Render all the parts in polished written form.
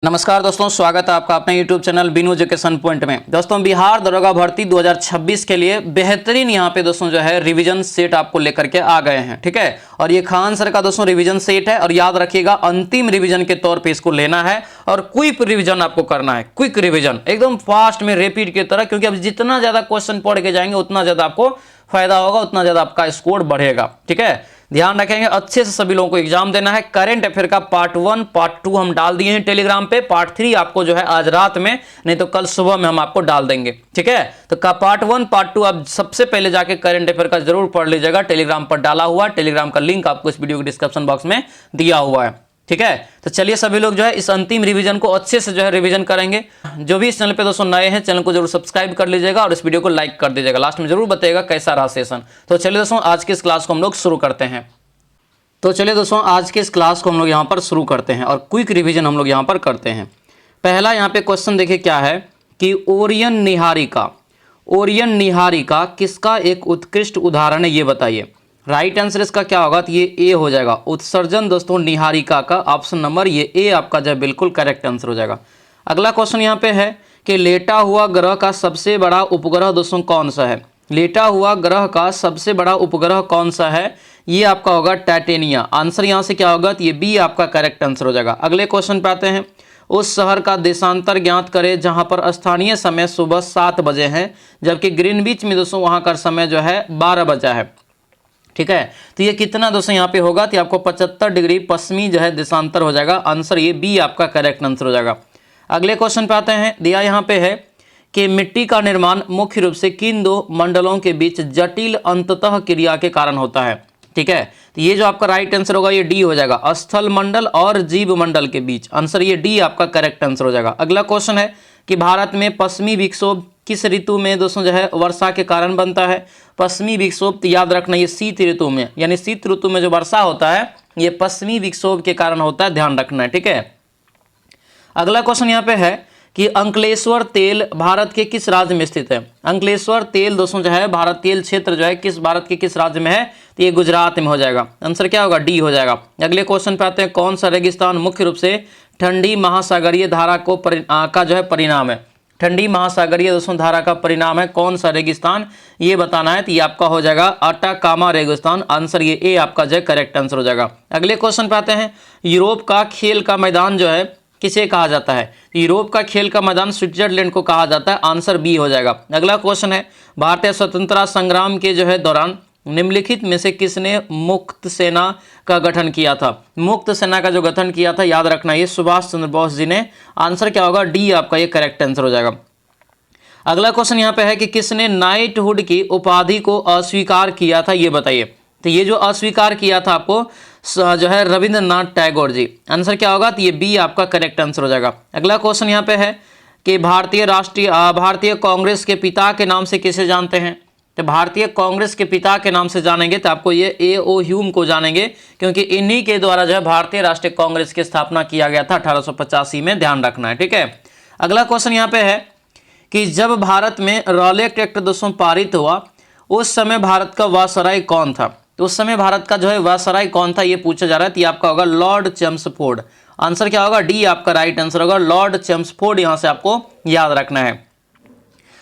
नमस्कार दोस्तों, स्वागत है आपका अपने YouTube channel Binu education point में। दोस्तों, बिहार दरोगा भर्ती 2026 के लिए बेहतरीन यहाँ पे दोस्तों जो है रिवीजन सेट आपको लेकर के आ गए हैं। ठीक है, और ये खान सर का दोस्तों रिवीजन सेट है और याद रखिएगा अंतिम रिवीजन के तौर पे इसको लेना है और क्विक रिवीजन आपको करना है। क्विक रिवीजन एकदम फास्ट में रेपिड की तरह, क्योंकि अब जितना ज्यादा क्वेश्चन पढ़ के जाएंगे उतना ज्यादा आपको फायदा होगा, उतना ज्यादा आपका स्कोर बढ़ेगा। ठीक है, ध्यान रखेंगे, अच्छे से सभी लोगों को एग्जाम देना है। करंट अफेयर का पार्ट 1 पार्ट 2 हम डाल दिए हैं टेलीग्राम पे। पार्ट 3 आपको जो है आज रात में, नहीं तो कल सुबह में हम आपको डाल देंगे। ठीक है, तो का पार्ट 1 पार्ट 2 आप सबसे पहले जाके करंट अफेयर का जरूर पढ़ लीजिएगा। टेलीग्राम पर डाला हुआ, टेलीग्राम का लिंक आपको इस वीडियो के डिस्क्रिप्शन बॉक्स में दिया हुआ है। ठीक है, तो चलिए सभी लोग जो है इस अंतिम रिवीजन को अच्छे से जो है रिवीजन करेंगे। जो भी इस चैनल पे दोस्तों नए हैं, चैनल को जरूर सब्सक्राइब कर लीजिएगा और इस वीडियो को लाइक कर दीजिएगा। लास्ट में जरूर बताइएगा कैसा रहा सेशन। तो चलिए दोस्तों, आज की इस क्लास को हम लोग शुरू करते हैं। तो चलिए दोस्तों, आज के इस क्लास को हम लोग यहाँ पर शुरू करते हैं और क्विक रिवीजन हम लोग यहाँ पर करते हैं। पहला यहाँ पे क्वेश्चन देखिए क्या है कि ओरियन निहारिका किसका एक उत्कृष्ट उदाहरण है, ये बताइए। राइट आंसर इसका क्या होगा, तो ये ए हो जाएगा। उत्सर्जन दोस्तों निहारिका का ऑप्शन नंबर ये ए आपका जो है बिल्कुल करेक्ट आंसर हो जाएगा। अगला क्वेश्चन यहाँ पे है कि लेटा हुआ ग्रह का सबसे बड़ा उपग्रह दोस्तों कौन सा है। लेटा हुआ ग्रह का सबसे बड़ा उपग्रह कौन सा है, ये आपका होगा टाइटेनिया। आंसर यहाँ से क्या होगा, तो ये बी आपका करेक्ट आंसर हो जाएगा। अगले क्वेश्चन पे आते हैं। उस शहर का देशांतर ज्ञात करें जहां पर स्थानीय समय सुबह 7 बजे है, जबकि ग्रीनविच में दोस्तों वहां का समय जो है 12 बजा है। ठीक है, तो ये कितना दोस्तों यहाँ पे होगा, तो आपको 75 डिग्री पश्चिमी जो है देशांतर हो जाएगा। आंसर ये बी आपका करेक्ट आंसर हो जाएगा। अगले क्वेश्चन पे आते हैं। दिया यहाँ पे है कि मिट्टी का निर्माण मुख्य रूप से किन दो मंडलों के बीच जटिल अंततः क्रिया के कारण होता है। ठीक है, तो ये जो आपका राइट आंसर होगा ये डी हो जाएगा, स्थल मंडल और जीव मंडल के बीच। आंसर ये डी आपका करेक्ट आंसर हो जाएगा। अगला क्वेश्चन है कि भारत में पश्चिमी विक्षोभ किस ऋतु में दोस्तों जो है वर्षा के कारण बनता है। पश्चिमी विक्षोभ याद रखना ये शीत ऋतु में, यानी शीत ऋतु में जो वर्षा होता है ये पश्चिमी विक्षोभ के कारण होता है, ध्यान रखना है। ठीक है, अगला क्वेश्चन यहाँ पे है कि अंकलेश्वर तेल भारत के किस राज्य में स्थित है। अंकलेश्वर तेल दोस्तों जो है भारत तेल क्षेत्र जो है भारत के किस राज्य में है, तो ये गुजरात में हो जाएगा। आंसर क्या होगा, डी हो जाएगा। अगले क्वेश्चन पे आते हैं। कौन सा रेगिस्तान मुख्य रूप से ठंडी महासागरीय धारा का जो है परिणाम है। ठंडी महासागरीय दोस्तों धारा का परिणाम है कौन सा रेगिस्तान, ये बताना है, तो ये आपका हो जाएगा अटाकामा रेगिस्तान। आंसर ये ए आपका जो है करेक्ट आंसर हो जाएगा। अगले क्वेश्चन पे आते हैं। यूरोप का खेल का मैदान जो है किसे कहा जाता है। यूरोप का खेल का मैदान स्विट्जरलैंड को कहा जाता है। आंसर बी हो जाएगा। अगला क्वेश्चन है। भारतीय स्वतंत्रता संग्राम के जो है दौरान निम्नलिखित में से किसने मुक्त सेना का गठन किया था। मुक्त सेना का जो गठन किया था याद रखना ये सुभाष चंद्र बोस जी ने। आंसर क्या होगा, डी आपका ये करेक्ट आंसर हो जाएगा। अगला क्वेश्चन यहाँ पे है कि किसने नाइटहुड की उपाधि को अस्वीकार किया था, ये बताइए। तो ये जो अस्वीकार किया था आपको जो है रविंद्रनाथ टैगोर जी। आंसर क्या होगा, तो ये बी आपका करेक्ट आंसर हो जाएगा। अगला क्वेश्चन यहाँ पे है कि भारतीय कांग्रेस के पिता के नाम से किसे जानते हैं। तो भारतीय कांग्रेस के पिता के नाम से जानेंगे तो आपको ये ए.ओ. ह्यूम को जानेंगे, क्योंकि इन्हीं के द्वारा जो है भारतीय राष्ट्रीय कांग्रेस की स्थापना किया गया था 1885 में, ध्यान रखना है। ठीक है, अगला क्वेश्चन यहाँ पे है कि जब भारत में रॉलेट एक्ट दोस्तों पारित हुआ उस समय भारत का वायसराय कौन था। तो उस समय भारत का जो है वायसराय कौन था ये पूछा जा रहा है, तो ये आपका होगा लॉर्ड चेम्सफोर्ड। आंसर क्या होगा, डी आपका राइट आंसर होगा, लॉर्ड चेम्सफोर्ड यहां से आपको याद रखना है।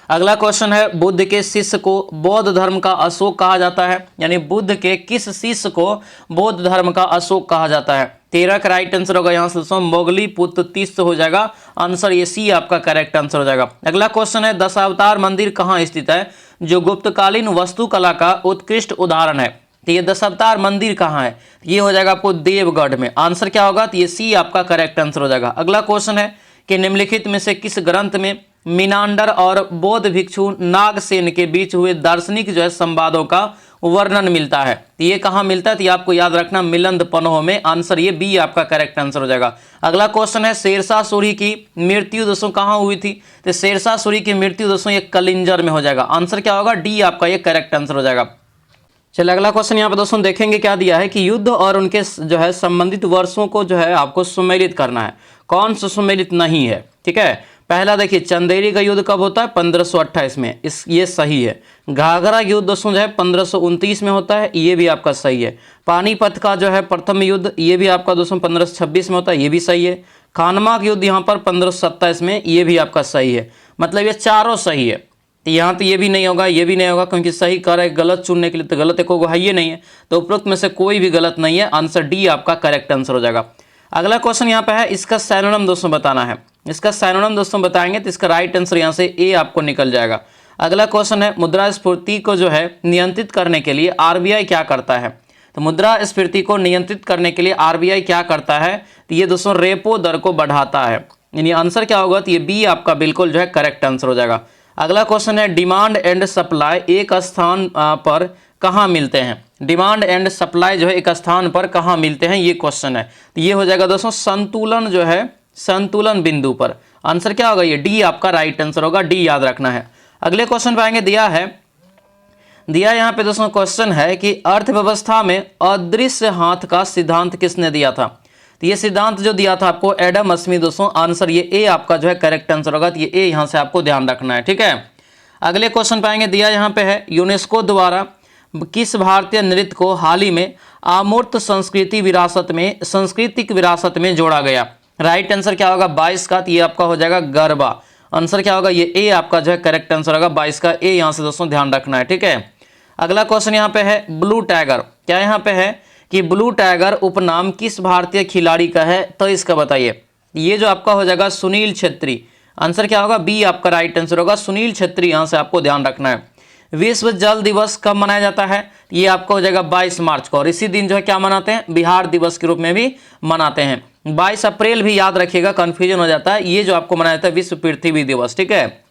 अगला क्वेश्चन है। बुद्ध के शिष्य को बौद्ध धर्म का अशोक कहा जाता है, यानी बुद्ध के किस शिष्य को बौद्ध धर्म का अशोक कहा जाता है। 13 का राइट आंसर होगा यहाँ से मोगली पुत्र तीर्थ हो जाएगा। आंसर ये सी आपका करेक्ट आंसर हो जाएगा। अगला क्वेश्चन है। दशावतार मंदिर कहाँ स्थित है, जो गुप्तकालीन वास्तुकला का उत्कृष्ट उदाहरण है। तो ये दशावतार मंदिर कहाँ है, ये हो जाएगा आपको देवगढ़ में। आंसर क्या होगा, तो ये सी आपका करेक्ट आंसर हो जाएगा। अगला क्वेश्चन है कि निम्नलिखित में से किस ग्रंथ में मीनांडर और बौद्ध भिक्षु नागसेन के बीच हुए दार्शनिक जो है संवादों का वर्णन मिलता है। तो ये कहाँ मिलता है, तो ये आपको याद रखना मिलंद पन्हों में। आंसर ये बी आपका करेक्ट आंसर हो जाएगा। अगला क्वेश्चन है। शेरशाह सूरी की मृत्यु दोस्तों कहाँ हुई थी। तो शेरशाह सूरी की मृत्यु दोस्तों ये कलिंजर में हो जाएगा। आंसर क्या होगा, डी आपका ये करेक्ट आंसर हो जाएगा। चलिए अगला क्वेश्चन यहाँ पे दोस्तों देखेंगे क्या दिया है कि युद्ध और उनके जो है संबंधित वर्षों को जो है आपको सुमेलित करना है। कौन सा सुमेलित नहीं है। ठीक है, पहला देखिए चंदेरी का युद्ध कब होता है, 1528 में, ये सही है। घाघरा युद्ध दोस्तों जो है 1529 में होता है, ये भी आपका सही है। पानीपत का जो है प्रथम युद्ध ये भी आपका दोस्तों 1526 में होता है, ये भी सही है। खानमाक युद्ध यहाँ पर 1527 में, ये भी आपका सही है। मतलब ये चारों सही है। तो यहाँ तो ये भी नहीं होगा, ये भी नहीं होगा, क्योंकि सही कर है गलत चुनने के लिए, तो गलत एक होगा है, ये नहीं है। तो उपरोक्त में से कोई भी गलत नहीं है, आंसर डी आपका करेक्ट आंसर हो जाएगा। अगला क्वेश्चन यहाँ पे है, इसका सिनोनिम दोस्तों बताना है। इसका सिनोनिम दोस्तों बताएंगे तो इसका राइट आंसर यहाँ से ए आपको निकल जाएगा। अगला क्वेश्चन है, मुद्रास्फीति को जो है नियंत्रित करने के लिए आरबीआई क्या करता है। तो मुद्रास्फीति को नियंत्रित करने के लिए आरबीआई क्या करता है, तो ये दोस्तों रेपो दर को बढ़ाता है। यानी आंसर क्या होगा, तो ये बी आपका बिल्कुल जो है करेक्ट आंसर हो जाएगा। अगला क्वेश्चन है, डिमांड एंड सप्लाई एक स्थान पर कहाँ मिलते हैं। डिमांड एंड सप्लाई जो है एक स्थान पर कहाँ मिलते हैं, ये क्वेश्चन है। तो ये हो जाएगा दोस्तों संतुलन जो है, संतुलन बिंदु पर। आंसर क्या होगा, ये डी आपका राइट आंसर होगा, डी याद रखना है। अगले क्वेश्चन पे आएंगे, दिया यहाँ पे दोस्तों क्वेश्चन है कि अर्थव्यवस्था में अदृश्य हाथ का सिद्धांत किसने दिया था। तो ये सिद्धांत जो दिया था आपको एडम स्मिथ दोस्तों। आंसर ये ए आपका जो है करेक्ट आंसर होगा। तो ये ए यहाँ से आपको ध्यान रखना है, ठीक है। अगले क्वेश्चन पाएंगे, दिया यहाँ पे है, यूनेस्को द्वारा किस भारतीय नृत्य को हाल ही में अमूर्त सांस्कृतिक विरासत में जोड़ा गया। राइट आंसर क्या होगा, 22 का, तो ये आपका हो जाएगा गरबा। आंसर क्या होगा, ये ए आपका जो है करेक्ट आंसर होगा, 22 का ए यहाँ से दोस्तों ध्यान रखना है, ठीक है। अगला क्वेश्चन यहाँ पे है, ब्लू टाइगर, क्या यहाँ पे है कि ब्लू टाइगर उपनाम किस भारतीय खिलाड़ी का है, तो इसका बताइए। ये जो आपका हो जाएगा सुनील छेत्री। आंसर क्या होगा, बी आपका राइट आंसर होगा, सुनील छेत्री यहाँ से आपको ध्यान रखना है। विश्व जल दिवस कब मनाया जाता है, ये आपका हो जाएगा 22 मार्च को। और इसी दिन जो है क्या मनाते हैं, बिहार दिवस के रूप में भी मनाते हैं। 22 अप्रैल भी याद रखिएगा, कंफ्यूजन हो जाता है। ये जो आपको मनाया जाता है विश्व पृथ्वी दिवस, ठीक है।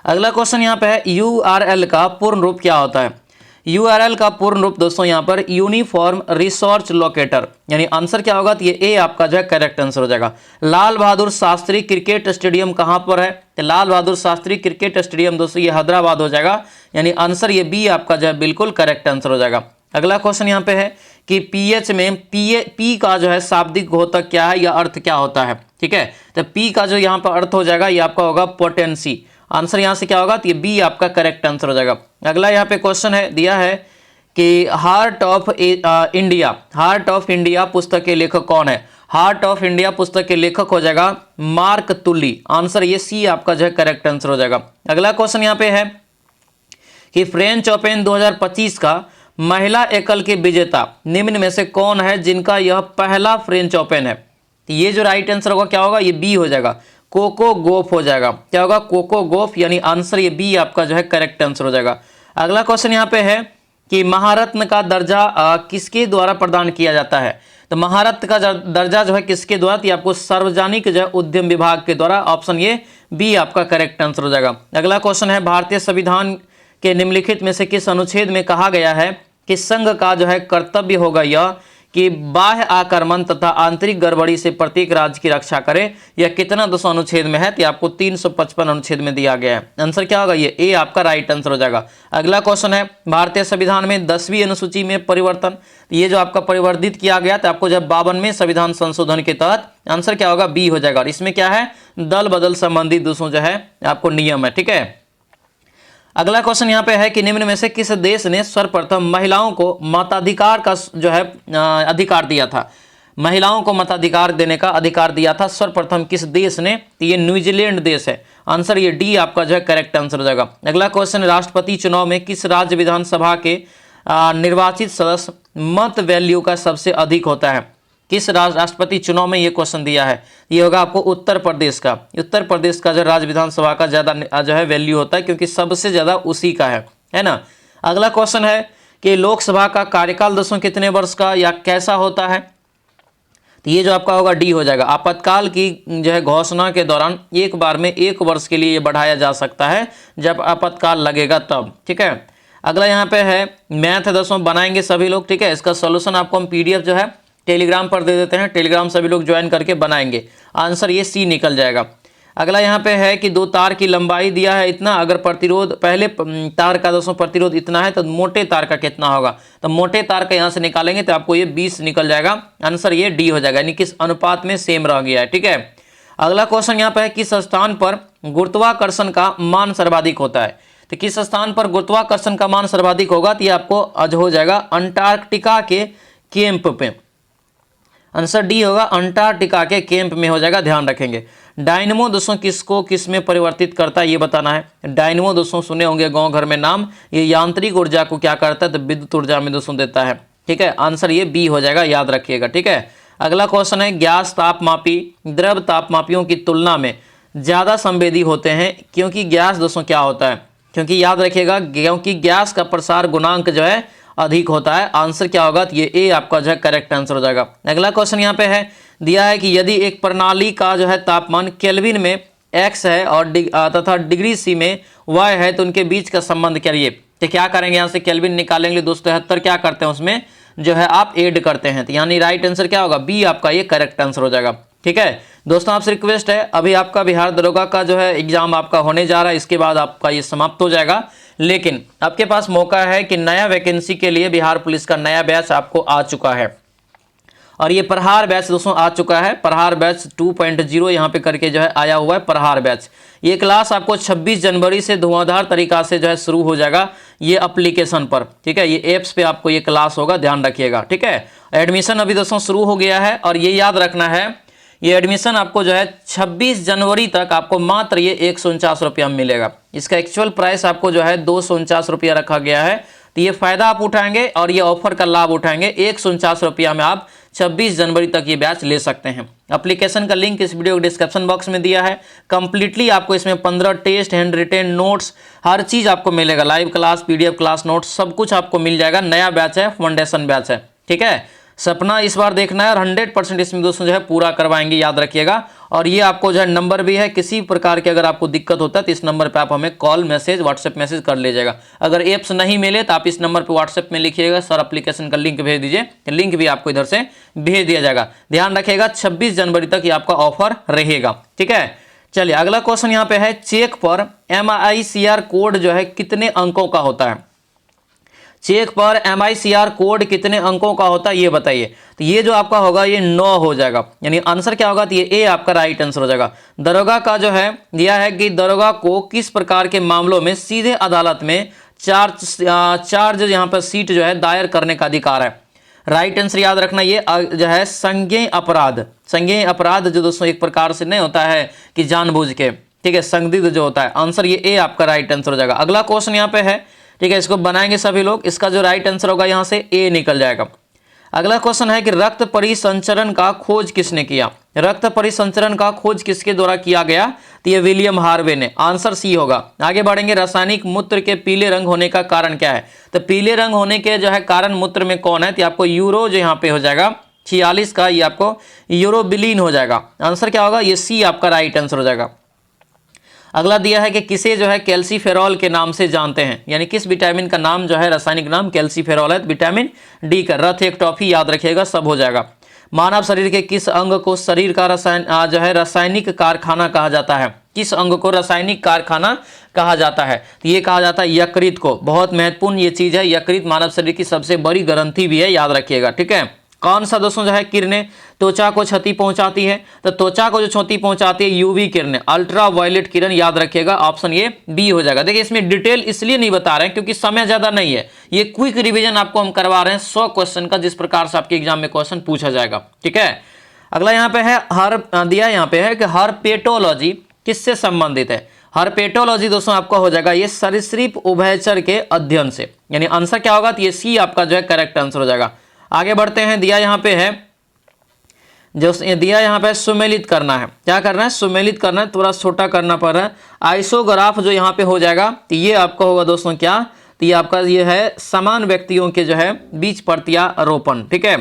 अगला क्वेश्चन यहाँ पे है, यूआरएल का पूर्ण रूप क्या होता है। यूआरएल का पूर्ण रूप दोस्तों यहाँ पर यूनिफॉर्म रिसोर्स लोकेटर, यानी आंसर क्या होगा, तो ये ए आपका जो है करेक्ट आंसर हो जाएगा। लाल बहादुर शास्त्री क्रिकेट स्टेडियम कहाँ पर है, तो लाल बहादुर शास्त्री क्रिकेट स्टेडियम दोस्तों ये हैदराबाद हो जाएगा। यानी आंसर ये बी आपका जो है बिल्कुल करेक्ट आंसर हो जाएगा। अगला क्वेश्चन यहाँ पे है कि पीएच में पी का जो है शाब्दिक घोतक क्या है या अर्थ क्या होता है, ठीक है। तो पी का जो यहाँ पर अर्थ हो जाएगा ये आपका होगा पोटेंसी। आंसर यहाँ से क्या होगा, तो ये बी आपका करेक्ट आंसर हो जाएगा। अगला यहाँ पे क्वेश्चन है, दिया है कि हार्ट ऑफ इंडिया पुस्तक के लेखक कौन है। हार्ट ऑफ इंडिया पुस्तक के लेखक हो जाएगा मार्क तुली। आंसर ये सी आपका जो है करेक्ट आंसर हो जाएगा। अगला क्वेश्चन यहाँ पे है कि फ्रेंच ओपन 2025 का महिला एकल के विजेता निम्न में से कौन है जिनका यह पहला फ्रेंच ओपन है। तो ये जो राइट आंसर होगा क्या होगा, ये बी हो जाएगा, कोको गोफ हो जाएगा। क्या होगा, कोको गोफ, यानी आंसर ये बी आपका जो है करेक्ट आंसर हो जाएगा। अगला क्वेश्चन यहाँ पे है कि महारत्न का दर्जा किसके द्वारा प्रदान किया जाता है। तो महारत्न का दर्जा जो है किसके द्वारा, तो आपको सार्वजनिक जो है उद्यम विभाग के द्वारा। ऑप्शन ये बी आपका करेक्ट आंसर हो जाएगा। अगला क्वेश्चन है, भारतीय संविधान के निम्नलिखित में से किस अनुच्छेद में कहा गया है कि संघ का जो है कर्तव्य होगा यह कि बाह्य आक्रमण तथा आंतरिक गड़बड़ी से प्रत्येक राज्य की रक्षा करे। यह कितना दोस्तों अनुच्छेद में है, तो आपको 355 अनुच्छेद में दिया गया है। आंसर क्या होगा, ये ए आपका राइट आंसर हो जाएगा। अगला क्वेश्चन है, भारतीय संविधान में 10वीं अनुसूची में परिवर्तन, ये जो आपका परिवर्तित किया गया तो आपको जब 52वें संविधान संशोधन के तहत, आंसर क्या होगा, बी हो जाएगा। और इसमें क्या है, दल बदल संबंधी दोस्तों जो है आपको नियम है, ठीक है। अगला क्वेश्चन यहाँ पे है कि निम्न में से किस देश ने सर्वप्रथम महिलाओं को मताधिकार का जो है अधिकार दिया था। महिलाओं को मताधिकार देने का अधिकार दिया था सर्वप्रथम किस देश ने, तो ये न्यूजीलैंड देश है। आंसर ये डी आपका जो है करेक्ट आंसर हो जाएगा। अगला क्वेश्चन, राष्ट्रपति चुनाव में किस राज्य विधानसभा के निर्वाचित सदस्य मत वैल्यू का सबसे अधिक होता है। किस राष्ट्रपति चुनाव में ये क्वेश्चन दिया है, ये होगा आपको उत्तर प्रदेश का। उत्तर प्रदेश का जो राज्य विधानसभा का ज़्यादा जो है वैल्यू होता है, क्योंकि सबसे ज़्यादा उसी का है ना। अगला क्वेश्चन है कि लोकसभा का कार्यकाल दोस्तों कितने वर्ष का या कैसा होता है, तो ये जो आपका होगा डी हो जाएगा। आपातकाल की जो है घोषणा के दौरान एक बार में 1 वर्ष के लिए ये बढ़ाया जा सकता है, जब आपातकाल लगेगा तब, ठीक है। अगला यहाँ पे है मैथ दोस्तों बनाएंगे सभी लोग, ठीक है। इसका सोल्यूशन आपको हम पीडीएफ जो है टेलीग्राम पर दे देते हैं, टेलीग्राम सभी लोग ज्वाइन करके बनाएंगे। आंसर ये सी निकल जाएगा। अगला यहाँ पे है कि 2 तार की लंबाई दिया है इतना, अगर प्रतिरोध पहले तार का दोस्तों प्रतिरोध इतना है तो मोटे तार का कितना होगा, तो मोटे तार का यहाँ से निकालेंगे तो आपको ये 20 निकल जाएगा। आंसर ये डी हो जाएगा, यानी किस अनुपात में सेम रह गया है, ठीक है। अगला क्वेश्चन यहाँ पे है किस स्थान पर गुरुत्वाकर्षण का मान सर्वाधिक होता है, तो किस स्थान पर गुरुत्वाकर्षण का मान सर्वाधिक होगा, तो ये आपको आज हो जाएगा अंटार्कटिका के कैंप पे। आंसर डी होगा, अंटार्कटिका के कैंप में हो जाएगा, ध्यान रखेंगे। डायनमो दोस्तों किसको किस में परिवर्तित करता है ये बताना है। डायनमो दोस्तों सुने होंगे गांव घर में नाम, ये यांत्रिक ऊर्जा को क्या करता है तो विद्युत ऊर्जा में दोस्तों देता है। ठीक है, आंसर ये बी हो जाएगा, याद रखिएगा। ठीक है, अगला क्वेश्चन है, गैस तापमापी द्रव तापमापियों की तुलना में ज़्यादा संवेदी होते हैं, क्योंकि गैस दोस्तों क्या होता है, क्योंकि याद रखिएगा क्योंकि गैस का प्रसार गुणांक जो है अधिक होता है। आंसर क्या होगा, तो ये ए आपका जो है करेक्ट आंसर हो जाएगा। अगला क्वेश्चन यहाँ पे है, दिया है कि यदि एक प्रणाली का जो है तापमान केल्विन में एक्स है और तथा डिग्री सी में वाई है, तो उनके बीच का संबंध करिए। तो क्या करेंगे, यहाँ से केल्विन निकालेंगे, 273 क्या करते हैं उसमें जो है आप ऐड करते हैं, तो यानी राइट आंसर क्या होगा, बी आपका ये करेक्ट आंसर हो जाएगा। ठीक है दोस्तों, आपसे रिक्वेस्ट है, अभी आपका बिहार दरोगा का जो है एग्जाम आपका होने जा रहा है, इसके बाद आपका ये समाप्त हो जाएगा, लेकिन आपके पास मौका है कि नया वैकेंसी के लिए बिहार पुलिस का नया बैच आपको आ चुका है, और ये प्रहार बैच दोस्तों आ चुका है। प्रहार बैच 2.0 यहाँ पे करके जो है आया हुआ है प्रहार बैच। ये क्लास आपको 26 जनवरी से धुआंधार तरीका से जो है शुरू हो जाएगा ये एप्लीकेशन पर। ठीक है, ये ऐप्स पे आपको ये क्लास होगा, ध्यान रखिएगा। ठीक है, एडमिशन अभी दोस्तों शुरू हो गया है, और ये याद रखना है ये एडमिशन आपको जो है 26 जनवरी तक आपको मात्र ये 149 रुपया में मिलेगा। इसका एक्चुअल प्राइस आपको जो है 249 रुपया रखा गया है, तो ये फायदा आप उठाएंगे और ये ऑफर का लाभ उठाएंगे। 149 रुपया में आप 26 जनवरी तक ये बैच ले सकते हैं। एप्लीकेशन का लिंक इस वीडियो के डिस्क्रिप्शन बॉक्स में दिया है। कंप्लीटली आपको इसमें 15 टेस्ट, हैंड रिटेन नोट्स, हर चीज़ आपको मिलेगा, live class, PDF class notes, सब कुछ आपको मिल जाएगा। नया बैच है, फाउंडेशन बैच है। ठीक है, सपना इस बार देखना है और 100% इसमें दोस्तों जो है पूरा करवाएंगे, याद रखिएगा। और ये आपको जो है नंबर भी है, किसी प्रकार की अगर आपको दिक्कत होता है तो इस नंबर पे आप हमें कॉल, मैसेज, व्हाट्सएप मैसेज कर लीजिएगा। अगर एप्स नहीं मिले तो आप इस नंबर पे व्हाट्सएप में लिखिएगा, सर एप्लीकेशन का लिंक भेज दीजिए, लिंक भी आपको इधर से भेज दिया जाएगा। ध्यान रखिएगा 26 जनवरी तक ये आपका ऑफर रहेगा। ठीक है, चलिए अगला क्वेश्चन यहाँ पे है, चेक पर MICR कोड जो है कितने अंकों का होता है। चेक पर MICR कोड कितने अंकों का होता है ये बताइए। तो ये जो आपका होगा ये 9 हो जाएगा, यानी आंसर क्या होगा, तो ये ए आपका राइट आंसर हो जाएगा। दरोगा का जो है दिया है कि दरोगा को किस प्रकार के मामलों में सीधे अदालत में चार्ज यहाँ पर सीट जो है दायर करने का अधिकार है। राइट आंसर याद रखना ये जो है संज्ञेय अपराध। संज्ञेय अपराध जो दोस्तों एक प्रकार से नहीं होता है कि जानबूझ के, ठीक है, संदिग्ध जो होता है, आंसर ये ए आपका राइट आंसर हो जाएगा। अगला क्वेश्चन यहाँ पे है, ठीक है, इसको बनाएंगे सभी लोग, इसका जो राइट आंसर होगा यहाँ से ए निकल जाएगा। अगला क्वेश्चन है कि रक्त परिसंचरण का खोज किसने किया। रक्त परिसंचरण का खोज किसके द्वारा किया गया, तो ये विलियम हार्वे ने, आंसर सी होगा। आगे बढ़ेंगे, रासायनिक मूत्र के पीले रंग होने का कारण क्या है। तो पीले रंग होने के जो है कारण मूत्र में कौन है, तो आपको यूरो जो यहाँ पे हो जाएगा 46 का, ये आपको यूरोबिलीन हो जाएगा। आंसर क्या होगा, ये सी आपका राइट आंसर हो जाएगा। अगला दिया है कि किसे जो है कैल्सीफेरॉल के नाम से जानते हैं, यानी किस विटामिन का नाम जो है रासायनिक नाम कैल्सीफेरॉल है, विटामिन डी का। रथ एक टॉफी याद रखिएगा, सब हो जाएगा। मानव शरीर के किस अंग को शरीर का जो है रासायनिक कारखाना कहा जाता है। किस अंग को रासायनिक कारखाना कहा जाता है, तो ये कहा जाता है यकृत को। बहुत महत्वपूर्ण ये चीज है, यकृत मानव शरीर की सबसे बड़ी ग्रंथि भी है, याद रखिएगा। ठीक है, कौन सा दोस्तों जो है किरणें त्वचा को क्षति पहुंचाती है, तो त्वचा को जो क्षति पहुंचाती है यूवी किरणें, अल्ट्रा वायलेट किरण, याद रखिएगा, ऑप्शन ये बी हो जाएगा। देखिए इसमें डिटेल इसलिए नहीं बता रहे हैं क्योंकि समय ज्यादा नहीं है, ये क्विक रिवीजन आपको हम करवा रहे हैं 100 क्वेश्चन का, जिस प्रकार से आपके एग्जाम में क्वेश्चन पूछा जाएगा। ठीक है, अगला यहाँ पे है हर दिया, यहाँ पे है कि हर्पेटोलॉजी किससे संबंधित है। हर्पेटोलॉजी दोस्तों आपका हो जाएगा ये सरीसृप उभयचर के अध्ययन से, यानी आंसर क्या होगा, तो ये सी आपका जो है करेक्ट आंसर हो जाएगा। आगे बढ़ते हैं, दिया यहाँ पे है जो दिया यहाँ पे सुमेलित करना है। क्या करना है, सुमेलित करना है, थोड़ा छोटा करना पड़ रहा है। आइसोग्राफ जो यहाँ पे हो जाएगा, तो ये आपका होगा दोस्तों क्या, तो ये आपका ये है समान व्यक्तियों के जो है बीच प्रत्यारोपण। ठीक है,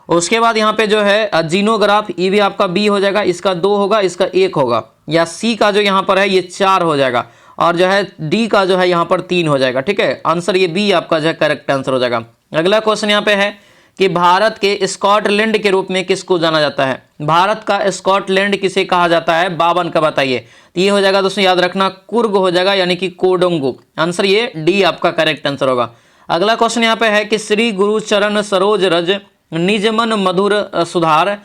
उसके बाद यहाँ पे जो है जीनोग्राफ, ये भी आपका बी हो जाएगा, इसका 2 होगा, इसका 1 होगा, या सी का जो यहाँ पर है ये 4 हो जाएगा, और जो है डी का जो है यहाँ पर 3 हो जाएगा। ठीक है, आंसर ये बी आपका जो है करेक्ट आंसर हो जाएगा। अगला क्वेश्चन यहाँ पे है कि भारत के स्कॉटलैंड के रूप में किसको जाना जाता है। भारत का स्कॉटलैंड किसे कहा जाता है, 52 का बताइए। तो ये हो जाएगा दोस्तों याद रखना कुर्ग हो जाएगा, यानी कि कोडोंगो। आंसर ये डी आपका करेक्ट आंसर होगा। अगला क्वेश्चन यहाँ पे है कि श्री गुरु चरण सरोज रज निजमन मधुर सुधार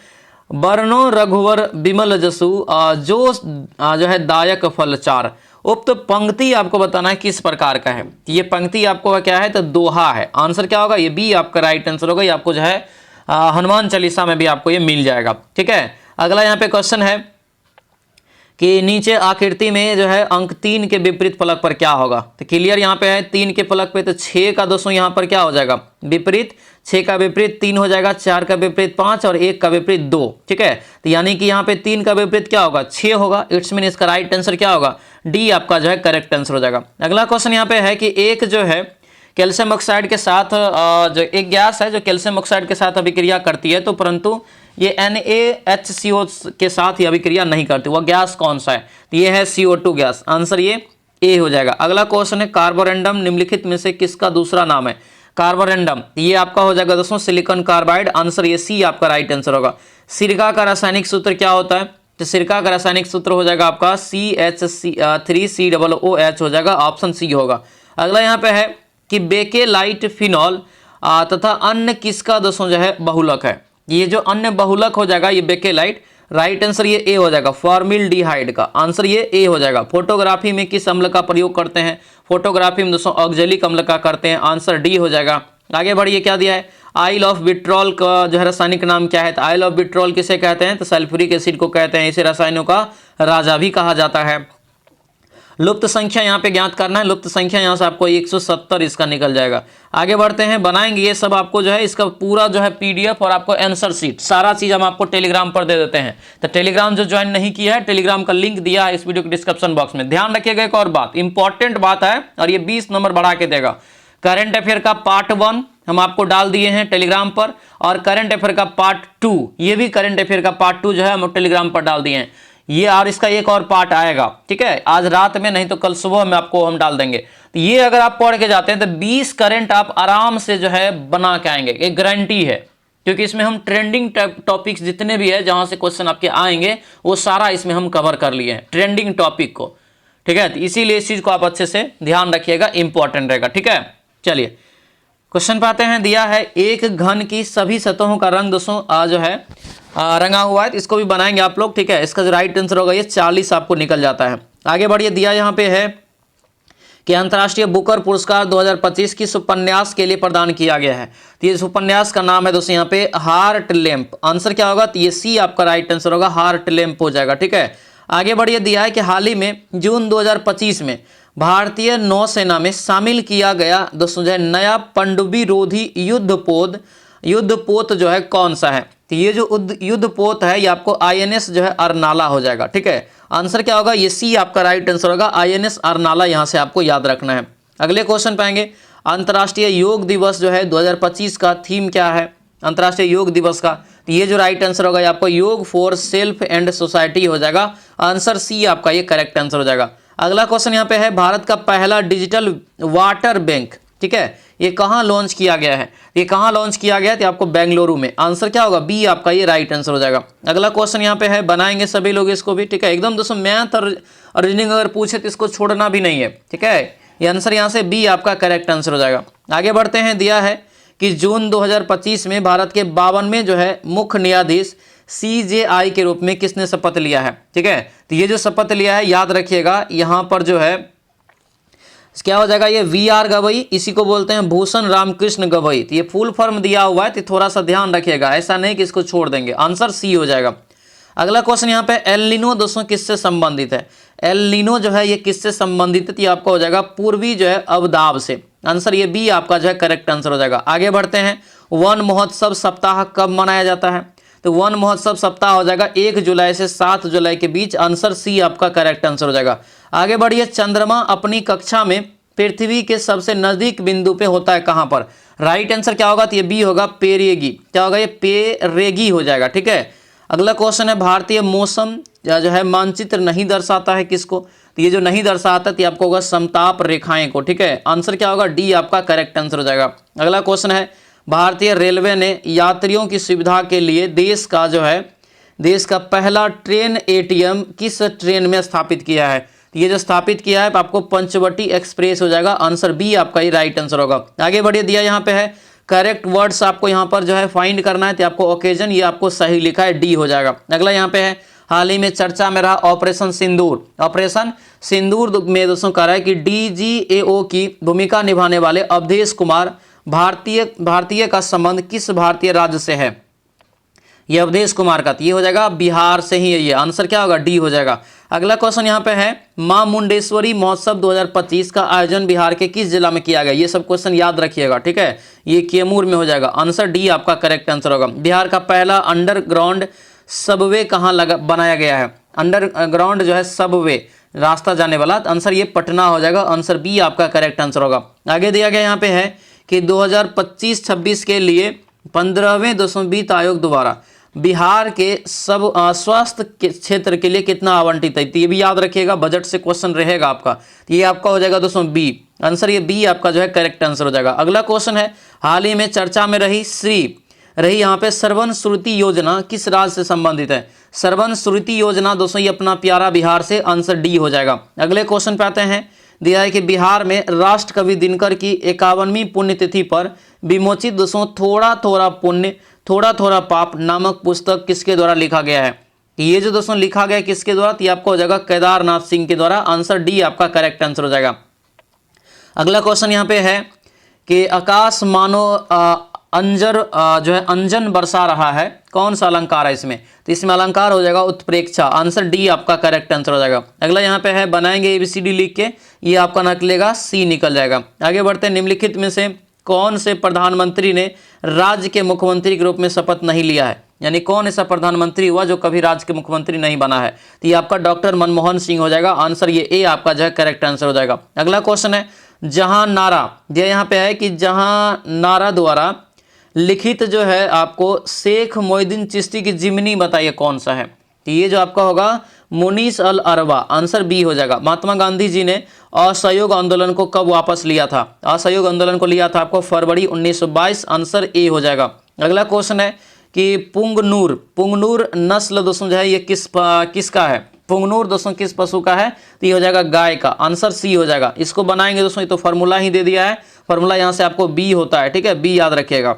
वर्णो रघुवर बिमल जसु जो है दायक फलचार। उक्त पंक्ति आपको बताना है किस प्रकार का है। ये पंक्ति आपको क्या है, तो दोहा है। आंसर क्या होगा, ये बी आपका राइट आंसर होगा। ये आपको जो है हनुमान चालीसा में भी आपको ये मिल जाएगा। ठीक है, अगला यहाँ पे क्वेश्चन है कि नीचे आकृति में जो है अंक 3 के विपरीत फलक पर क्या होगा। तो क्लियर यहाँ पे है 3 के फलक पे, तो 6 का दोस्तों यहाँ पर क्या हो जाएगा विपरीत, 6 का विपरीत 3 हो जाएगा, 4 का विपरीत 5 और 1 का विपरीत 2। ठीक है, तो यानी कि यहाँ पे 3 का विपरीत क्या होगा 6 होगा। इट्स मीन इसका राइट आंसर क्या होगा डी आपका जो है करेक्ट आंसर हो जाएगा। अगला क्वेश्चन यहाँ पे है कि एक जो है कैल्शियम ऑक्साइड के साथ जो एक गैस है जो कैल्शियम ऑक्साइड के साथ अभिक्रिया करती है, तो परंतु ये NaHCO के साथ ही अभिक्रिया नहीं करती, वह गैस कौन सा है, तो ये है CO2 गैस। आंसर ये ए हो जाएगा। अगला क्वेश्चन है कार्बोरेंडम निम्नलिखित में से किसका दूसरा नाम है। कार्बोरेंडम ये आपका हो जाएगा दोस्तों सिलिकॉन कार्बाइड। आंसर ये सी आपका राइट आंसर होगा। सिरका का रासायनिक सूत्र क्या होता है, तो सिरका का रासायनिक सूत्र हो जाएगा आपका CH3COOH हो जाएगा, ऑप्शन सी होगा। अगला यहाँ पे है कि बेकेलाइट फिनॉल तथा अन्य किसका दोस्तों जो है बहुलक है। ये जो अन्य बहुलक हो जाएगा ये बेकेलाइट, राइट आंसर ये ए हो जाएगा फॉर्मिल्डिहाइड का। आंसर ये ए हो जाएगा। फोटोग्राफी में किस अम्ल का प्रयोग करते हैं, फोटोग्राफी में दोस्तों ऑक्जेलिक अम्ल का करते हैं। आंसर डी हो जाएगा। आगे बढ़िए, क्या दिया है आइल ऑफ विट्रॉल का जो है रासायनिक नाम क्या है, तो आइल ऑफ विट्रॉल किसे कहते हैं, तो सल्फ्यूरिक एसिड को कहते हैं। इसे रसायनों का राजा भी कहा जाता है। लुप्त संख्या यहाँ पे ज्ञात करना है। लुप्त संख्या यहाँ से आपको 170 इसका निकल जाएगा। आगे बढ़ते हैं, बनाएंगे ये सब आपको जो है इसका पूरा जो है PDF और आपको आंसर शीट सारा चीज हम आपको टेलीग्राम पर दे देते हैं। तो टेलीग्राम जो ज्वाइन नहीं किया है, टेलीग्राम का लिंक दिया है इस वीडियो के डिस्क्रिप्शन बॉक्स में। ध्यान रखिएगा एक और बात, इंपॉर्टेंट बात है और ये 20 नंबर बढ़ा के देगा। करंट अफेयर का पार्ट 1 हम आपको डाल दिए हैं टेलीग्राम पर, और करंट अफेयर का पार्ट 2, ये भी करंट अफेयर का पार्ट 2 जो है हम टेलीग्राम पर डाल दिए हैं। ये और इसका एक और पार्ट आएगा, ठीक है, आज रात में नहीं तो कल सुबह में आपको हम डाल देंगे। तो ये अगर आप पढ़ के जाते हैं तो 20 करंट आप आराम से जो है बना के आएंगे, एक गारंटी है, क्योंकि इसमें हम ट्रेंडिंग टॉपिक्स जितने भी है जहां से क्वेश्चन आपके आएंगे वो सारा इसमें हम कवर कर लिए हैं ट्रेंडिंग टॉपिक को। ठीक है, तो इसीलिए इस चीज को आप अच्छे से ध्यान रखिएगा, इंपॉर्टेंट रहेगा। ठीक है, चलिए क्वेश्चन पे आते हैं। दिया है एक घन की सभी सतहों का रंग दोस्तों जो है रंगा हुआ है, तो इसको भी बनाएंगे आप लोग। ठीक है, इसका जो राइट आंसर होगा ये 40 आपको निकल जाता है। आगे बढ़िए, दिया यहाँ पे है कि अंतर्राष्ट्रीय बुकर पुरस्कार 2025 किस उपन्यास के लिए प्रदान किया गया है। तो ये उपन्यास का नाम है दोस्तों यहाँ पे हार्ट लैंप। आंसर क्या होगा, तो ये सी आपका राइट आंसर होगा, हार्ट लैंप हो जाएगा। ठीक है, आगे बढ़िए, दिया है कि हाल ही में जून 2025 में भारतीय नौसेना में शामिल किया गया दोस्तों जो है नया पनडुब्बी रोधी युद्धपोत जो है कौन सा है। तो ये जो युद्धपोत है ये आपको INS जो है अरनाला हो जाएगा। ठीक है, आंसर क्या होगा, ये सी आपका राइट आंसर होगा, INS अरनाला यहां से आपको याद रखना है। अगले क्वेश्चन पाएंगे, अंतर्राष्ट्रीय योग दिवस जो है 2025 का थीम क्या है, अंतर्राष्ट्रीय योग दिवस का। तो ये जो राइट आंसर होगा ये आपको योग फॉर सेल्फ एंड सोसाइटी हो जाएगा। आंसर सी आपका ये करेक्ट आंसर हो जाएगा। अगला क्वेश्चन यहाँ पे है, भारत का पहला डिजिटल वाटर बैंक, ठीक है, ये कहाँ लॉन्च किया गया है, ये कहाँ लॉन्च किया गया है, तो आपको बेंगलुरु में। आंसर क्या होगा, बी आपका ये राइट आंसर हो जाएगा। अगला क्वेश्चन यहाँ पे है, बनाएंगे सभी लोग इसको भी। ठीक है, एकदम दोस्तों मैथ और रीजनिंग अगर पूछे तो इसको छोड़ना भी नहीं है। ठीक है, ये आंसर यहाँ से बी आपका करेक्ट आंसर हो जाएगा। आगे बढ़ते हैं, दिया है कि जून 2025 में भारत के 52वें जो है मुख्य न्यायाधीश CJI के रूप में किसने शपथ लिया है। ठीक है, तो ये जो शपथ लिया है याद रखिएगा, यहाँ पर जो है क्या हो जाएगा, ये VR गवई, इसी को बोलते हैं भूषण रामकृष्ण गवई। तो ये फुल फॉर्म दिया हुआ है, तो थोड़ा सा ध्यान रखिएगा, ऐसा नहीं कि इसको छोड़ देंगे। आंसर सी हो जाएगा। अगला क्वेश्चन यहाँ पे, एल नीनो दोस्तों किससे संबंधित है। एल नीनो जो है ये किससे संबंधित है, तो ये आपका हो जाएगा पूर्वी जो है अवदाब से। आंसर ये बी आपका जो है करेक्ट आंसर हो जाएगा। आगे बढ़ते हैं, वन महोत्सव सप्ताह कब मनाया जाता है, तो वन महोत्सव सप्ताह हो जाएगा 1 जुलाई से 7 जुलाई के बीच। आंसर सी आपका करेक्ट आंसर हो जाएगा। आगे बढ़िए, चंद्रमा अपनी कक्षा में पृथ्वी के सबसे नजदीक बिंदु पे होता है कहां पर। राइट आंसर क्या होगा, तो ये बी होगा, पेरेगी। क्या होगा, ये पेरेगी हो जाएगा। ठीक है, अगला क्वेश्चन है, भारतीय मौसम जो है मानचित्र नहीं दर्शाता है किसको, तो ये जो नहीं दर्शाता तो आपको होगा समताप रेखाएं को। ठीक है, आंसर क्या होगा, डी आपका करेक्ट आंसर हो जाएगा। अगला क्वेश्चन है, भारतीय रेलवे ने यात्रियों की सुविधा के लिए देश का पहला ट्रेन ATM किस ट्रेन में स्थापित किया है। ये जो स्थापित किया है आपको पंचवटी एक्सप्रेस हो जाएगा। आंसर बी आपका ही राइट आंसर होगा। आगे बढ़िए, दिया यहाँ पे है करेक्ट वर्ड्स आपको यहाँ पर जो है फाइंड करना है, तो आपको ओकेजन ये आपको सही लिखा है, डी हो जाएगा। अगला यहाँ पे है, हाल ही में चर्चा में रहा ऑपरेशन सिंदूर। ऑपरेशन सिंदूर में दोस्तों कह रहा है कि DGAO की भूमिका निभाने वाले अवधेश कुमार भारतीय का संबंध किस भारतीय राज्य से है? ये अवधेश कुमार का, ये हो जाएगा बिहार से ही है, ये आंसर क्या होगा? डी हो जाएगा। अगला क्वेश्चन यहाँ पे है, मां मुंडेश्वरी महोत्सव 2025 का आयोजन बिहार के किस जिला में किया गया? ये सब क्वेश्चन याद रखिएगा, ठीक है। ये कैमूर में हो जाएगा, आंसर डी आपका करेक्ट आंसर होगा। बिहार का पहला अंडरग्राउंड सबवे कहाँ बनाया गया है? अंडरग्राउंड जो है सबवे, रास्ता जाने वाला, आंसर ये पटना हो जाएगा, आंसर बी आपका करेक्ट आंसर होगा। आगे दिया गया यहाँ पे है कि 2025-26 के लिए 15वें वित्त आयोग द्वारा बिहार के सब स्वास्थ्य के क्षेत्र के लिए कितना आवंटित है? तो ये भी याद रखिएगा, बजट से क्वेश्चन रहेगा आपका। तो ये आपका हो जाएगा दोस्तों बी, आंसर ये बी आपका जो है करेक्ट आंसर हो जाएगा। अगला क्वेश्चन है, हाल ही में चर्चा में रही यहाँ पे श्रवण श्रुति योजना किस राज्य से संबंधित है? श्रवण श्रुति योजना दोस्तों ये अपना प्यारा बिहार से, आंसर डी हो जाएगा। अगले क्वेश्चन पे आते हैं, दिया है कि बिहार में राष्ट्र कवि दिनकर की 51वीं पुण्यतिथि पर विमोचित दोस्तों थोड़ा थोड़ा पुण्य थोड़ा थोड़ा पाप नामक पुस्तक किसके द्वारा लिखा गया है? ये जो दोस्तों लिखा गया किसके द्वारा? तो ये आपका हो जाएगा केदारनाथ सिंह के द्वारा, आंसर डी आपका करेक्ट आंसर हो जाएगा। अगला क्वेश्चन यहाँ पे है कि आकाश मानो जो है अंजन बरसा रहा है, कौन सा अलंकार है इसमें? तो इसमें अलंकार हो जाएगा उत्प्रेक्षा, आंसर डी आपका करेक्ट आंसर हो जाएगा। अगला यहाँ पे है, बनाएंगे ABCD लिख के, ये आपका निकलेगा सी निकल जाएगा। आगे बढ़ते हैं, निम्नलिखित में से कौन से प्रधानमंत्री ने राज्य के मुख्यमंत्री के रूप में शपथ नहीं लिया है? यानी कौन ऐसा प्रधानमंत्री हुआ जो कभी राज्य के मुख्यमंत्री नहीं बना है? तो ये आपका डॉक्टर मनमोहन सिंह हो जाएगा, आंसर ये ए आपका जो है करेक्ट आंसर हो जाएगा। अगला क्वेश्चन है, जहां नारा, ये यहाँ पे है कि जहां नारा द्वारा लिखित जो है आपको शेख मोइनुद्दीन चिश्ती की जिमनी बताइए कौन सा है? तो ये जो आपका होगा मुनीस अल अरबा, आंसर बी हो जाएगा। महात्मा गांधी जी ने असहयोग आंदोलन को कब वापस लिया था? असहयोग आंदोलन को लिया था आपको फरवरी 1922, आंसर ए हो जाएगा। अगला क्वेश्चन है कि पुंगनूर नस्ल दोस्तों जो है ये किसका है? पुंगनूर दोस्तों किस पशु का है? तो ये हो जाएगा गाय का, आंसर सी हो जाएगा। इसको बनाएंगे दोस्तों, ये तो फार्मूला ही दे दिया है, फार्मूला यहाँ से आपको बी होता है, ठीक है, बी याद रखिएगा।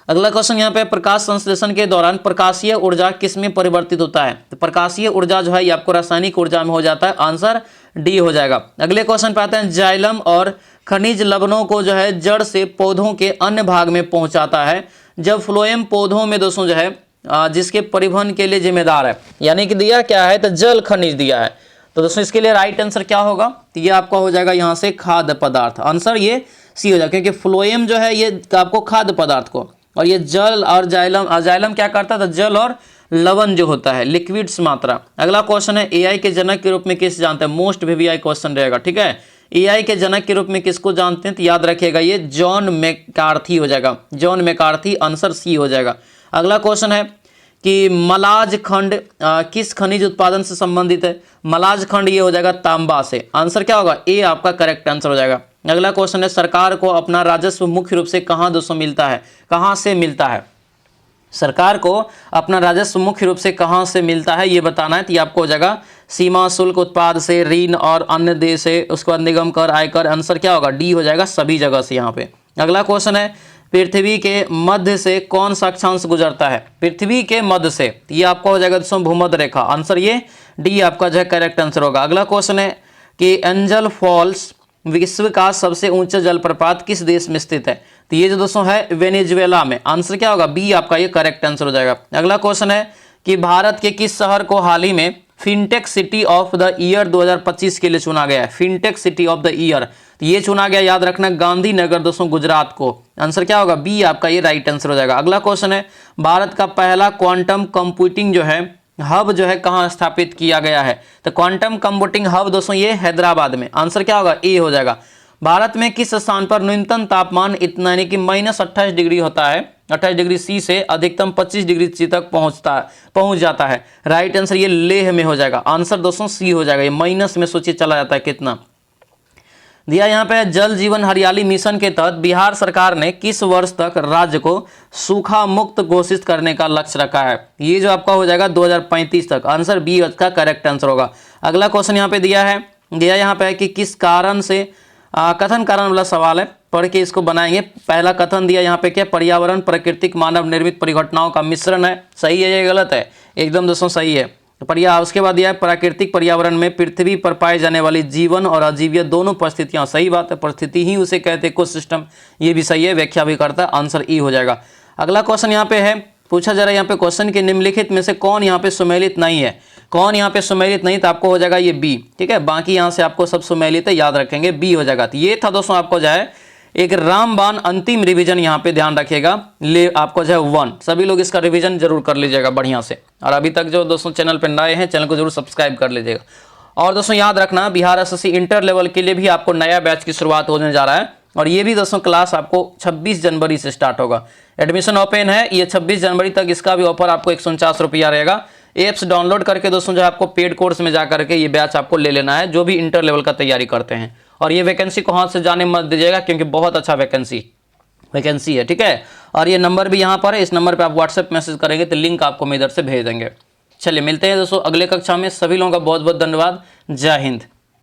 अगला क्वेश्चन यहाँ पे, प्रकाश संश्लेषण के दौरान प्रकाशीय ऊर्जा किस में परिवर्तित होता है? तो प्रकाशीय ऊर्जा जो है ये आपको रासायनिक ऊर्जा में हो जाता है, आंसर डी हो जाएगा। अगले क्वेश्चन पे आते हैं, जाइलम और खनिज लवणों को जो है जड़ से पौधों के अन्य भाग में पहुंचाता है जब फ्लोएम पौधों में दोस्तों जो है जिसके परिवहन के लिए जिम्मेदार है, यानी कि दिया क्या है? तो जल खनिज दिया है। तो दोस्तों इसके लिए राइट आंसर क्या होगा? तो ये आपका हो जाएगा यहाँ से खाद्य पदार्थ, आंसर ये सी हो जाएगा, क्योंकि फ्लोएम जो है ये आपको खाद्य पदार्थ को, और ये जल और जाइलम क्या करता था? जल और लवण जो होता है, लिक्विड्स मात्रा। अगला क्वेश्चन है, एआई के जनक के रूप में किस जानते हैं? मोस्ट VVI क्वेश्चन रहेगा, ठीक है। एआई के जनक के रूप में किसको जानते हैं? तो याद रखिएगा ये जॉन मैकार्थी हो जाएगा, जॉन मैकार्थी, आंसर सी हो जाएगा। अगला क्वेश्चन है कि मलाज खंड किस खनिज उत्पादन से संबंधित है? मलाज खंड ये हो जाएगा तांबा से, आंसर क्या होगा? ए आपका करेक्ट आंसर हो जाएगा। अगला क्वेश्चन है, सरकार को अपना राजस्व मुख्य रूप से कहाँ दोस्तों मिलता है? कहाँ से मिलता है? सरकार को अपना राजस्व मुख्य रूप से कहाँ से मिलता है ये बताना है। तो ये आपको हो जाएगा सीमा शुल्क, उत्पाद से, ऋण और अन्य देय से, उसके बाद निगम कर, आयकर, आंसर क्या होगा? डी हो जाएगा सभी जगह से यहाँ पे। अगला क्वेश्चन है, पृथ्वी के मध्य से कौन सा अक्षांश गुजरता है? पृथ्वी के मध्य से, ये आपका हो जाएगा दोस्तों भूमध्य रेखा, आंसर ये डी आपका जो है करेक्ट आंसर होगा। अगला क्वेश्चन है कि एंजल फॉल्स विश्व का सबसे ऊंचा जलप्रपात किस देश में स्थित है? तो ये जो दोस्तों है वेनेजुएला में, आंसर क्या होगा? बी आपका ये करेक्ट आंसर हो जाएगा। अगला क्वेश्चन है कि भारत के किस शहर को हाल ही में fintech city of the year 2025 के लिए चुना गया है? Fintech city of the year, तो ये चुना गया, याद रखना, गांधीनगर दोस्तों गुजरात को, आंसर क्या होगा? बी आपका ये राइट आंसर हो जाएगा। अगला क्वेश्चन है, भारत का पहला क्वांटम कंप्यूटिंग जो है हब जो है कहाँ स्थापित किया गया है? तो क्वांटम कंप्यूटिंग हब दोस्तों ये हैदराबाद में, आंसर क्या होगा? ए हो जाएगा। भारत में किस स्थान पर न्यूनतम तापमान इतना यानी कि -28 डिग्री होता है, 28 डिग्री सी से अधिकतम 25 डिग्री सी तक पहुंच जाता है? राइट आंसर ये लेह में हो जाएगा, आंसर दोस्तों सी हो जाएगा। ये माइनस में सोचिए चला जाता है कितना दिया यहाँ पे। जल जीवन हरियाली मिशन के तहत बिहार सरकार ने किस वर्ष तक राज्य को सूखा मुक्त घोषित करने का लक्ष्य रखा है? ये जो आपका हो जाएगा 2035 तक, आंसर बी का करेक्ट आंसर होगा। अगला क्वेश्चन यहाँ पे दिया यहाँ पे है कि किस कारण से, कथन कारण वाला सवाल है, पढ़ के इसको बनाएंगे। पहला कथन दिया यहाँ पे क्या? पर्यावरण प्राकृतिक मानव निर्मित परिघटनाओं का मिश्रण है, सही है या गलत है? एकदम दोस्तों सही है। पर यह उसके बाद यह प्राकृतिक पर्यावरण में पृथ्वी पर पाए जाने वाली जीवन और अजीवीय दोनों परिस्थितियां, सही बात है, परिस्थिति ही उसे कहते हैं इकोसिस्टम, ये भी सही है, व्याख्या भी करता है, आंसर ई हो जाएगा। अगला क्वेश्चन यहाँ पे है, पूछा जा रहा है यहाँ पे क्वेश्चन के निम्नलिखित में से कौन यहाँ पे सुमेलित नहीं है, कौन यहाँ पे सुमेलित नहीं, तो आपको हो जाएगा ये बी, ठीक है, बाकी यहाँ से आपको सब सुमेलित है, याद रखेंगे, बी हो जाएगा। तो ये था दोस्तों आपको जो है एक रामबाण अंतिम रिवीजन, यहाँ पे ध्यान रखिएगा, ले आपको जो है 1, सभी लोग इसका रिवीजन जरूर कर लीजिएगा बढ़िया से। और अभी तक जो दोस्तों चैनल पर नए हैं, चैनल को जरूर सब्सक्राइब कर लीजिएगा। और दोस्तों याद रखना, बिहार एसएससी इंटर लेवल के लिए भी आपको नया बैच की शुरुआत होने जा रहा है, और ये भी दोस्तों क्लास आपको 26 जनवरी से स्टार्ट होगा। एडमिशन ओपन है, ये 26 जनवरी तक इसका भी ऑफर आपको 149 रुपया रहेगा। एप्स डाउनलोड करके दोस्तों जो आपको पेड कोर्स में जा करके ये बैच आपको ले लेना है, जो भी इंटर लेवल का तैयारी करते हैं। और ये वैकेंसी को हाथ से जाने मत दीजिएगा, क्योंकि बहुत अच्छा वैकेंसी है, ठीक है। और ये नंबर भी यहाँ पर है, इस नंबर पे आप व्हाट्सएप मैसेज करेंगे तो लिंक आपको मैं इधर से भेज देंगे। चलिए मिलते हैं दोस्तों अगले कक्षा में, सभी लोगों का बहुत बहुत धन्यवाद, जय हिंद।